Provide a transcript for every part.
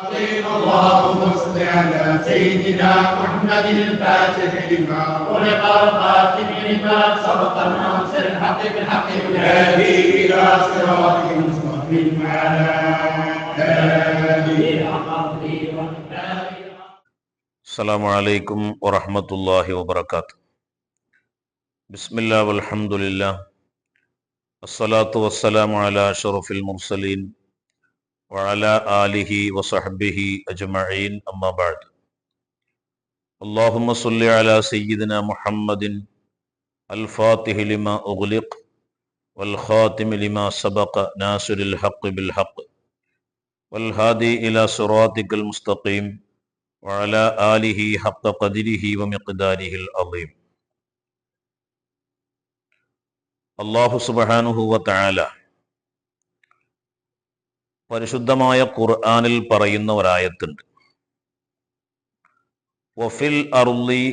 اللهم صل على سيدنا محمد الفاتح لما ولق الخاتم لما سبق الناصر الحق بالحق والهادي الى صراطك المستقيم وعلى اله وصحبه وسلم. السلام عليكم ورحمة الله وبركاته. بسم الله والحمد لله والصلاة والسلام على أشرف المرسلين وعلى آله وصحبه أجمعين أما بعد. اللهم صل على سيدنا محمد الفاتح لما أغلق والخاتم لما سبق ناصر الحق بالحق والهادي إلى صراطك المستقيم وعلى آله حق قدره ومقداره العظيم. അല്ലാഹു സുബ്ഹാനഹു വ തആല പരിശുദ്ധമായ ഖുർആനിൽ പറയുന്ന ഒരായത്തുണ്ട്. വഫിൽ അർളി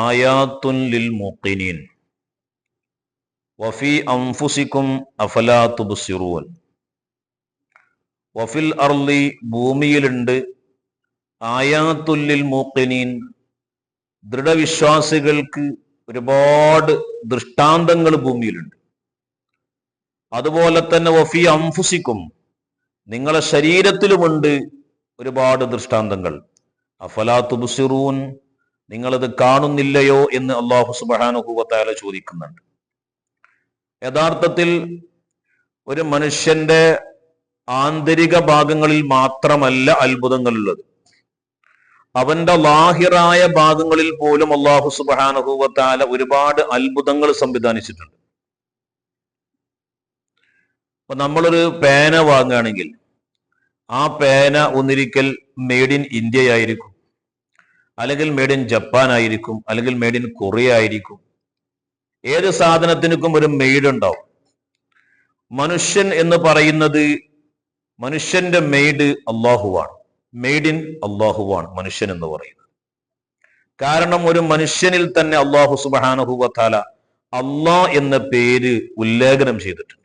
ആയാത്തുൻ ലിൽ മുഖിനീൻ വഫി അൻഫുസികും അഫലാ തുബ്സിറൂൻ. വഫിൽ അർളി ഭൂമിയിലുണ്ട്, ആയാത്തുൽ ലിൽ മുഖിനീൻ ദൃഢവിശ്വാസികൾക്ക് ഒരുപാട് ദൃഷ്ടാന്തങ്ങൾ ഭൂമിയിലുണ്ട്. അതുപോലെ തന്നെ വഫി അൻഫുസികും നിങ്ങളെ ശരീരത്തിലുമുണ്ട് ഒരുപാട് ദൃഷ്ടാന്തങ്ങൾ. അഫലാ തുബ്സിറൂൻ നിങ്ങളത് കാണുന്നില്ലയോ എന്ന് അല്ലാഹു സുബ്ഹാനഹു വ തആല ചോദിക്കുന്നുണ്ട്. യഥാർത്ഥത്തിൽ ഒരു മനുഷ്യന്റെ ആന്തരിക ഭാഗങ്ങളിൽ മാത്രമല്ല അത്ഭുതങ്ങളുള്ളത്, അവന്റെ ലാഹിറായ ഭാഗങ്ങളിൽ പോലും അല്ലാഹു സുബ്ഹാനഹു വ തആല ഒരുപാട് അത്ഭുതങ്ങൾ സംവിധാനിച്ചിട്ടുണ്ട്. അപ്പൊ നമ്മളൊരു പേന വാങ്ങുകയാണെങ്കിൽ ആ പേന ഒന്നിരിക്കൽ മെയ്ഡ് ഇൻ ഇന്ത്യ ആയിരിക്കും, അല്ലെങ്കിൽ മെയ്ഡ് ഇൻ ജപ്പാൻ ആയിരിക്കും, അല്ലെങ്കിൽ മെയ്ഡ് ഇൻ കൊറിയ ആയിരിക്കും. ഏത് സാധനത്തിനും ഒരു മെയ്ഡ് ഉണ്ടാവും. മനുഷ്യൻ എന്ന് പറയുന്നത്, മനുഷ്യന്റെ മെയ്ഡ് അള്ളാഹുവാണ്, മെയ്ഡ് ഇൻ അള്ളാഹുവാണ് മനുഷ്യൻ എന്ന് പറയുന്നത്. കാരണം ഒരു മനുഷ്യനിൽ തന്നെ അള്ളാഹു സുബ്ഹാനഹു വ തആല അള്ളാഹ് എന്ന പേര് ഉല്ലേഖനം ചെയ്തിട്ടുണ്ട്.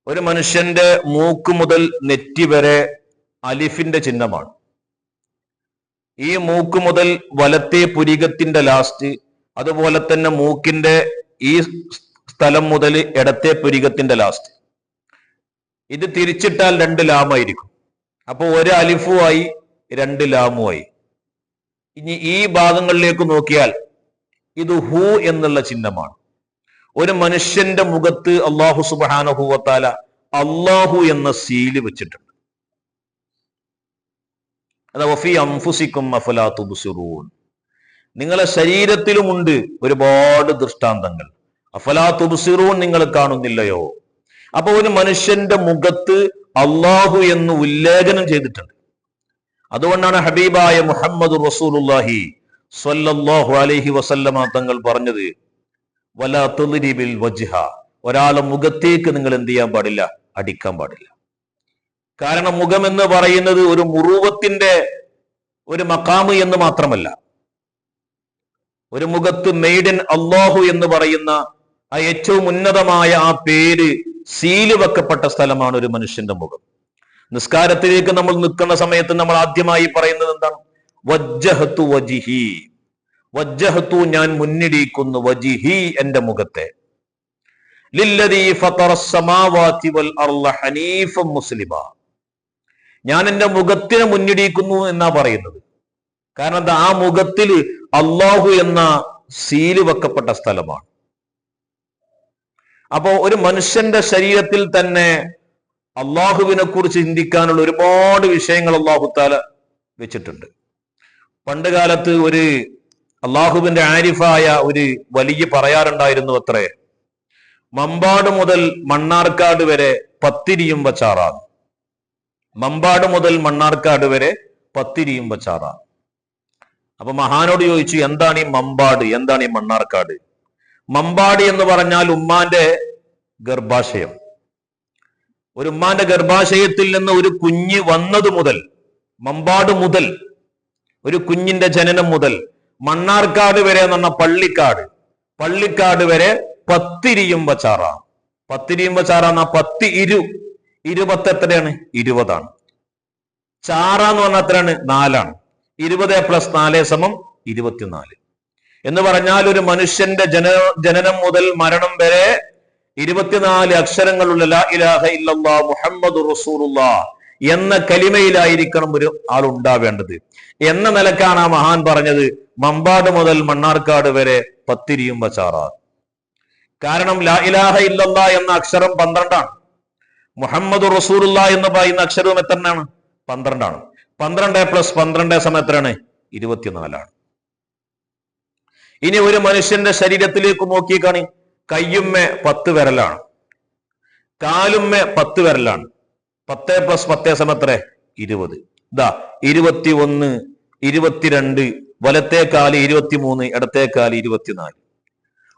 ഒരു മനുഷ്യന്റെ മൂക്ക് മുതൽ നെറ്റി വരെ അലിഫിന്റെ ചിഹ്നമാണ്. ഈ മൂക്ക് മുതൽ വലത്തെ പുരികത്തിന്റെ ലാസ്റ്റ്, അതുപോലെ തന്നെ മൂക്കിന്റെ ഈ സ്ഥലം മുതൽ ഇടത്തെ പുരികത്തിന്റെ ലാസ്റ്റ്, ഇത് തിരിച്ചിട്ടാൽ 2 ലാമായിരിക്കും. അപ്പൊ ഒരു അലിഫുമായി 2 ലാമുമായി. ഇനി ഈ ഭാഗങ്ങളിലേക്ക് നോക്കിയാൽ ഇത് ഹു എന്നുള്ള ചിഹ്നമാണ്. ഒരു മനുഷ്യന്റെ മുഖത്ത് അല്ലാഹു സുബ്ഹാനഹു വ തആല അല്ലാഹു എന്ന സീല് വെച്ചിട്ടുണ്ട്. അതാ വഫി അൻഫുസികും അഫലാ തുബ്സിറൂൻ നിങ്ങളെ ശരീരത്തിലുമുണ്ട് ഒരുപാട് ദൃഷ്ടാന്തങ്ങൾ. അഫലാ തുബ്സിറൂൻ നിങ്ങൾ കാണുന്നില്ലയോ? അപ്പൊ ഒരു മനുഷ്യന്റെ മുഖത്ത് അല്ലാഹു എന്ന് ഉല്ലേഖനം ചെയ്തിട്ടുണ്ട്. അതുകൊണ്ടാണ് ഹബീബായ മുഹമ്മദ് റസൂലുള്ളാഹി സ്വല്ലല്ലാഹു അലൈഹി വസല്ലമ തങ്ങൾ പറഞ്ഞത്, വലാ തുദ്രിബിൽ വജ്ഹ, ഒരാളെ മുഖത്തേക്ക് നിങ്ങൾ എന്ത് ചെയ്യാൻ പാടില്ല? അടിക്കാൻ പാടില്ല. കാരണം മുഖം എന്ന് പറയുന്നത് ഒരു മുറൂവത്തിന്റെ ഒരു മഖാമ് എന്ന് മാത്രമല്ല, ഒരു മുഖത്ത് മെയ്ഡ് ഇൻ അല്ലാഹു എന്ന് പറയുന്ന ആ ഏറ്റവും ഉന്നതമായ ആ പേര് സീല് വെക്കപ്പെട്ട സ്ഥലമാണ് ഒരു മനുഷ്യന്റെ മുഖം. നിസ്കാരത്തിലേക്ക് നമ്മൾ നിൽക്കുന്ന സമയത്ത് നമ്മൾ ആദ്യമായി പറയുന്നത് എന്താണ്? വജ്ജഹതു വജ്ഹി, വജ്ജഹതു ഞാൻ മുന്നിടിക്കുന്നു, വജ്ഹി എന്റെ മുഖത്തെ, ലില്ലദീ ഫതറസ് സമാവാതി വൽ അർള ഹനീഫൻ മുസ്ലിമാ, ഞാൻ എന്റെ മുഖത്തിനെ മുന്നിടിക്കുന്നു എന്നാ പറയുന്നത്. കാരണം എന്താ? ആ മുഖത്തിൽ അല്ലാഹു എന്ന സീല് വെക്കപ്പെട്ട സ്ഥലമാണ്. അപ്പോ ഒരു മനുഷ്യന്റെ ശരീരത്തിൽ തന്നെ അള്ളാഹുവിനെ കുറിച്ച് ചിന്തിക്കാനുള്ള ഒരുപാട് വിഷയങ്ങൾ അല്ലാഹു തആല വെച്ചിട്ടുണ്ട്. പണ്ട് കാലത്ത് ഒരു അള്ളാഹുവിന്റെ ആരിഫായ ഒരു വലിയ പറയാറുണ്ടായിരുന്നു അത്രേ, മമ്പാട് മുതൽ മണ്ണാർക്കാട് വരെ പത്തിരിയും വച്ചാറാണ്. മമ്പാട് മുതൽ മണ്ണാർക്കാട് വരെ പത്തിരിയും വച്ചാറാണ്. അപ്പൊ മഹാനോട് ചോദിച്ചു, എന്താണ് ഈ മമ്പാട്, എന്താണ് ഈ മണ്ണാർക്കാട്? മമ്പാട് എന്ന് പറഞ്ഞാൽ ഉമ്മാന്റെ ഗർഭാശയം. ഒരു ഉമ്മാന്റെ ഗർഭാശയത്തിൽ നിന്ന് ഒരു കുഞ്ഞ് വന്നത് മുതൽ, മമ്പാട് മുതൽ, ഒരു കുഞ്ഞിന്റെ ജനനം മുതൽ മണ്ണാർക്കാട് വരെ എന്ന് പറഞ്ഞ പള്ളിക്കാട്, പള്ളിക്കാട് വരെ പത്തിരിയും വച്ചാറാണ്. പത്തിരിയും വച്ചാറാണ്. 10 20 എത്രയാണ്? 20ആണ്. ചാറ എന്ന് പറഞ്ഞാൽ എത്രയാണ്? 4 20 + 4 = 24. എന്ന് പറഞ്ഞാൽ ഒരു മനുഷ്യന്റെ ജനനം മുതൽ മരണം വരെ 24 അക്ഷരങ്ങളുള്ള ലാ ഇലാഹ ഇല്ലല്ലാഹ് മുഹമ്മദുർ റസൂലുള്ളാഹ് എന്ന കലിമയിലായിരിക്കണം ഒരു ആൾ ഉണ്ടാവേണ്ടത് എന്ന നിലക്കാണ് ആ മഹാൻ പറഞ്ഞത് മമ്പാട് മുതൽ മണ്ണാർക്കാട് വരെ പത്തിരിയും വച്ചാറാ. കാരണം ലാ ഇലാഹ ഇല്ലല്ലാഹ് എന്ന അക്ഷരം 12 മുഹമ്മദുർ റസൂലുള്ളാഹ് എന്ന് പറയുന്ന അക്ഷരവും എത്രയാണ്? 12 12 + 12 എത്രയാണ്? 24. ഇനി ഒരു മനുഷ്യന്റെ ശരീരത്തിലേക്ക് നോക്കിക്കാണി. കയ്യുമ്മേ 10 വിരലാണ്, കാലുമ്മേ 10 വിരലാണ്. 10 + 10 എത്ര? 20. ഇതാ 21, 22, വലത്തെ കാല് 23, ഇടത്തെ കാല് 24.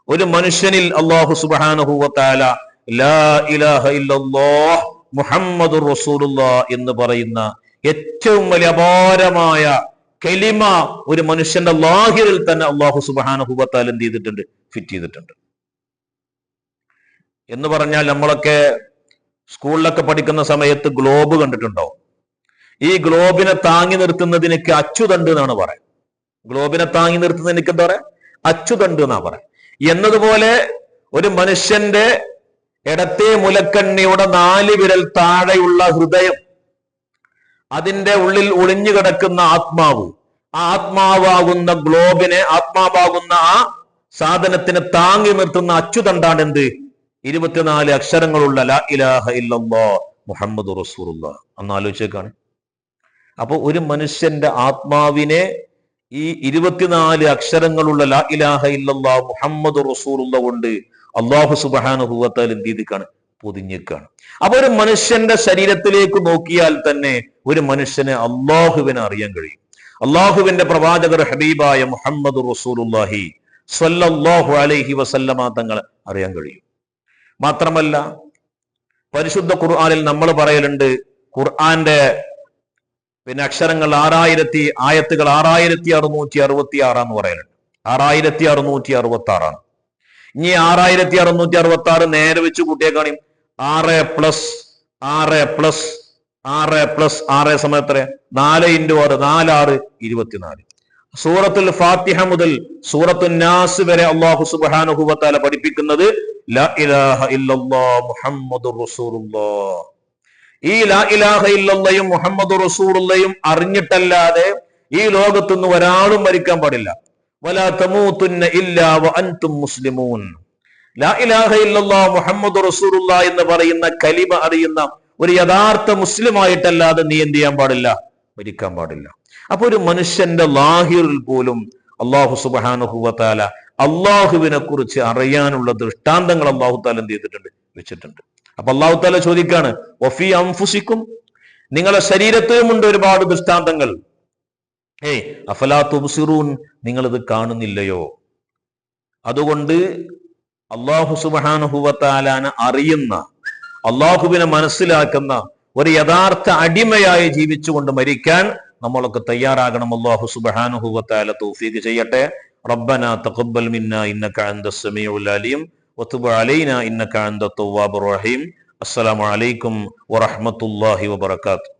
ഒരു മനുഷ്യനിൽ അല്ലാഹു സുബ്ഹാനഹു വ തആല ലാ ഇലാഹ ഇല്ലല്ലാഹ് മുഹമ്മദുർ റസൂലുള്ളാഹ് എന്ന് പറയുന്ന ഏറ്റവും വലിയ അപാരമായ കലിമ ഒരു മനുഷ്യന്റെ ലാഹിറിൽ തന്നെ അല്ലാഹു സുബ്ഹാനഹു വ തആല എന്ത് ചെയ്തിട്ടുണ്ട്? ഫിറ്റ് ചെയ്തിട്ടുണ്ട്. എന്ന് പറഞ്ഞാൽ നമ്മളൊക്കെ സ്കൂളിലൊക്കെ പഠിക്കുന്ന സമയത്ത് ഗ്ലോബ് കണ്ടിട്ടുണ്ടോ? ഈ ഗ്ലോബിനെ താങ്ങി നിർത്തുന്നതിനൊക്കെ അച്ചുതണ്ട് എന്നാണ് പറയാം. ഗ്ലോബിനെ താങ്ങി നിർത്തുന്നതിനൊക്കെ എന്താ പറയാ? അച്ചുതണ്ട് എന്നാ പറയാം. എന്നതുപോലെ ഒരു മനുഷ്യന്റെ ഇടത്തെ മുലക്കണ്ണിയുടെ 4 വിരൽ താഴെയുള്ള ഹൃദയം, അതിന്റെ ഉള്ളിൽ ഒളിഞ്ഞു കിടക്കുന്ന ആത്മാവ്, ആ ആത്മാവാകുന്ന ഗ്ലോബിനെ, ആത്മാവാകുന്ന ആ സാധനത്തിനെ താങ്ങി നിർത്തുന്ന അച്ചുതണ്ടാണ് എന്ത്? 24 അക്ഷരങ്ങളുള്ള ലാ ഇലാഹ ഇല്ലല്ലാഹ് മുഹമ്മദുർ റസൂലുള്ളാഹ്. അന്ന് ആലോചിച്ചേക്കാണ്. അപ്പൊ ഒരു മനുഷ്യന്റെ ആത്മാവിനെ ഈ 24 അക്ഷരങ്ങളുള്ള ലാ ഇലാഹ ഇല്ലല്ലാഹ് മുഹമ്മദുർ റസൂലുള്ളാഹ് കൊണ്ട് അല്ലാഹു സുബ്ഹാനഹു വ തആല എന്ത് ചെയ്തിക്കാണ്? പൊതിഞ്ഞേക്കാണ്. അപ്പൊ ഒരു മനുഷ്യന്റെ ശരീരത്തിലേക്ക് നോക്കിയാൽ തന്നെ ഒരു മനുഷ്യനെ അള്ളാഹുവിനെ അറിയാൻ കഴിയും. അള്ളാഹുവിന്റെ പ്രവാചകർ ഹബീബായ മുഹമ്മദുർ റസൂലുള്ളാഹി സ്വല്ലല്ലാഹു അലൈഹി വസല്ലമ തങ്ങളെ അറിയാൻ കഴിയും. മാത്രമല്ല പരിശുദ്ധ ഖുർആനിൽ നമ്മൾ പറയലുണ്ട്, ഖുർആന്റെ അക്ഷരങ്ങൾ 6000 6666 എന്ന് പറയലുണ്ട്. 6666. ഇനി 6666 നേരെ വെച്ച് കൂട്ടിയേക്കാണി 6 + 6 + 6 + 6 സമയത്ര? 4 × 6 4 6 24. സൂറത്തുൽ ഫാത്തിഹ മുതൽ സൂറത്തുൻ നാസ് വരെ അല്ലാഹു സുബ്ഹാനഹു വ തആല പഠിപ്പിക്കുന്നത് ലാ ഇലാഹ ഇല്ലല്ലാഹ് മുഹമ്മദുർ റസൂലുള്ളാഹ്. ഈ ലാ ഇലാഹ ഇല്ലല്ലാഹും മുഹമ്മദുർ റസൂലുള്ളാഹും അറിഞ്ഞിട്ടല്ലാതെ ഈ ലോകത്തുനിന്ന് ഒരാളും മരിക്കാൻ പാടില്ല. വലാ തമൂതുന്ന ഇല്ലാ വഅൻതും മുസ്ലിമൂൻ. ലാ ഇലാഹ ഇല്ലല്ലാഹ് മുഹമ്മദുർ റസൂലുള്ളാഹ് എന്ന് പറയുന്ന കലിമ അറിയുന്ന ഒരു യഥാർത്ഥ മുസ്ലിം ആയിട്ടല്ലാതെ നീ എന്ത് ചെയ്യാൻ പാടില്ല? മരിക്കാൻ പാടില്ല. അപ്പൊ ഒരു മനുഷ്യന്റെ ലാഹിറിൽ പോലും അല്ലാഹു സുബ്ഹാനഹു വ തആല അള്ളാഹുവിനെ കുറിച്ച് അറിയാനുള്ള ദൃഷ്ടാന്തങ്ങൾ അല്ലാഹു തആല എന്ത് ചെയ്തിട്ടുണ്ട്? വെച്ചിട്ടുണ്ട്. അപ്പൊ അല്ലാഹു തആല ചോദിക്കാണ്, വഫീ അൻഫുസിക്കും, നിങ്ങളുടെ ശരീരത്തിലുമുണ്ട് ഒരുപാട് ദൃഷ്ടാന്തങ്ങൾ. അഫലാ തുബ്സിറൂൻ, നിങ്ങൾ ഇത് കാണുന്നില്ലയോ? അതുകൊണ്ട് അല്ലാഹു സുബ്ഹാനഹു വ തആലാനെ അറിയുന്ന, അള്ളാഹുവിനെ മനസ്സിലാക്കുന്ന ഒരു യഥാർത്ഥ അടിമയായി ജീവിച്ചുകൊണ്ട് മരിക്കാൻ നമ്മളൊക്കെ തയ്യാറാകണം. അല്ലാഹു സുബ്ഹാനഹു വ തആല തൗഫീഖ് ചെയ്യട്ടെ. റബ്ബനാ തഖബ്ബൽ മിന്നാ ഇന്നക അൻതസ് സമീഉൽ അലീം വതുബ് അലൈനാ ഇന്നക അൻതത് തവ്വാബുർ റഹീം. അസ്സലാമു അലൈക്കും വറഹ്മത്തുള്ളാഹി വബറകാതുഹു.